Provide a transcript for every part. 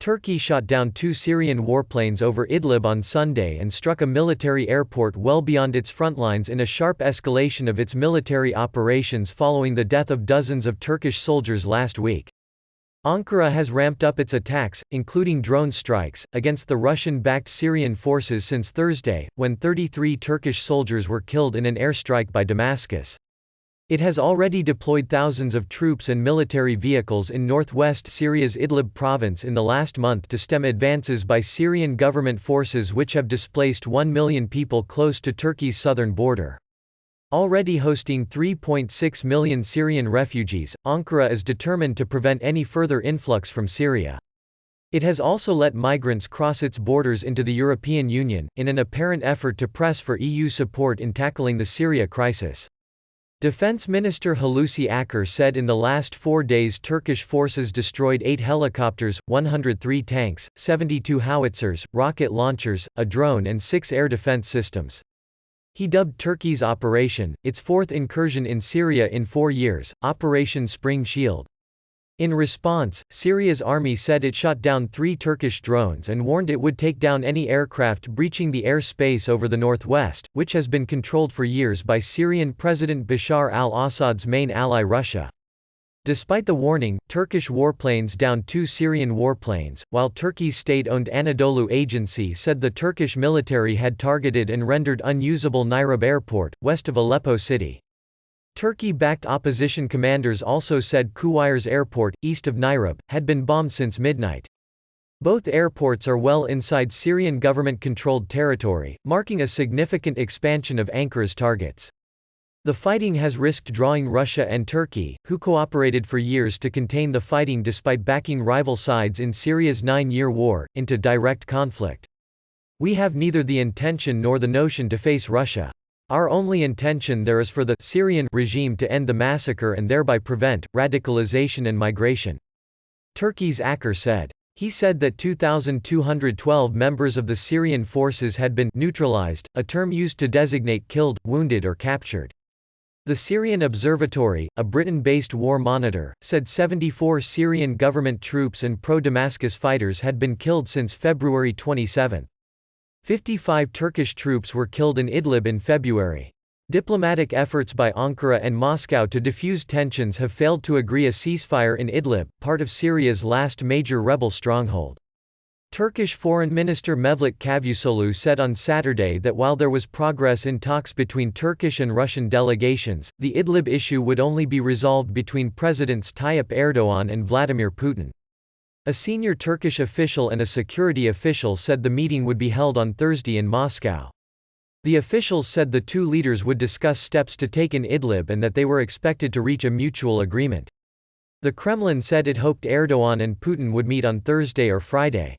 Turkey shot down 2 Syrian warplanes over Idlib on Sunday and struck a military airport well beyond its front lines in a sharp escalation of its military operations following the death of dozens of Turkish soldiers last week. Ankara has ramped up its attacks, including drone strikes, against the Russian-backed Syrian forces since Thursday, when 33 Turkish soldiers were killed in an airstrike by Damascus. It has already deployed thousands of troops and military vehicles in northwest Syria's Idlib province in the last month to stem advances by Syrian government forces which have displaced 1 million people close to Turkey's southern border. Already hosting 3.6 million Syrian refugees, Ankara is determined to prevent any further influx from Syria. It has also let migrants cross its borders into the European Union, in an apparent effort to press for EU support in tackling the Syria crisis. Defense Minister Hulusi Akar said in the last 4 days Turkish forces destroyed 8 helicopters, 103 tanks, 72 howitzers, rocket launchers, a drone and 6 air defense systems. He dubbed Turkey's operation, its 4th incursion in Syria in 4 years, Operation Spring Shield. In response, Syria's army said it shot down 3 Turkish drones and warned it would take down any aircraft breaching the airspace over the northwest, which has been controlled for years by Syrian President Bashar al-Assad's main ally Russia. Despite the warning, Turkish warplanes downed 2 Syrian warplanes, while Turkey's state-owned Anadolu agency said the Turkish military had targeted and rendered unusable Nirab airport, west of Aleppo city. Turkey-backed opposition commanders also said Kuwairs Airport, east of Nirab, had been bombed since midnight. Both airports are well inside Syrian government-controlled territory, marking a significant expansion of Ankara's targets. The fighting has risked drawing Russia and Turkey, who cooperated for years to contain the fighting despite backing rival sides in Syria's 9-year war, into direct conflict. "We have neither the intention nor the notion to face Russia. Our only intention there is for the Syrian regime to end the massacre and thereby prevent radicalization and migration," Turkey's Akar said. He said that 2,212 members of the Syrian forces had been neutralized, a term used to designate killed, wounded or captured. The Syrian Observatory, a Britain-based war monitor, said 74 Syrian government troops and pro-Damascus fighters had been killed since February 27. 55 Turkish troops were killed in Idlib in February. Diplomatic efforts by Ankara and Moscow to defuse tensions have failed to agree a ceasefire in Idlib, part of Syria's last major rebel stronghold. Turkish Foreign Minister Mevlut Cavusoglu said on Saturday that while there was progress in talks between Turkish and Russian delegations, the Idlib issue would only be resolved between Presidents Tayyip Erdogan and Vladimir Putin. A senior Turkish official and a security official said the meeting would be held on Thursday in Moscow. The officials said the 2 leaders would discuss steps to take in Idlib and that they were expected to reach a mutual agreement. The Kremlin said it hoped Erdogan and Putin would meet on Thursday or Friday.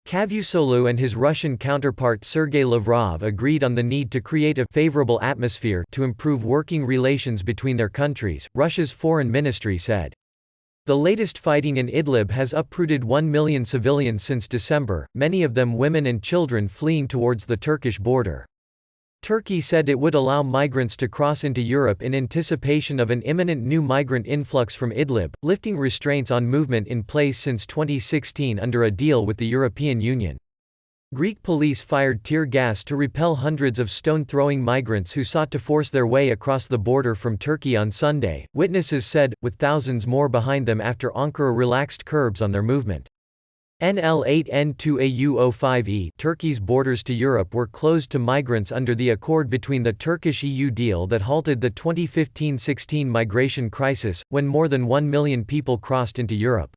Cavusoglu and his Russian counterpart Sergei Lavrov agreed on the need to create a favorable atmosphere to improve working relations between their countries, Russia's foreign ministry said. The latest fighting in Idlib has uprooted 1 million civilians since December, many of them women and children fleeing towards the Turkish border. Turkey said it would allow migrants to cross into Europe in anticipation of an imminent new migrant influx from Idlib, lifting restraints on movement in place since 2016 under a deal with the European Union. Greek police fired tear gas to repel hundreds of stone-throwing migrants who sought to force their way across the border from Turkey on Sunday, witnesses said, with thousands more behind them after Ankara relaxed curbs on their movement. NL8N2AU05E Turkey's borders to Europe were closed to migrants under the accord between the Turkish-EU deal that halted the 2015-16 migration crisis, when more than 1 million people crossed into Europe.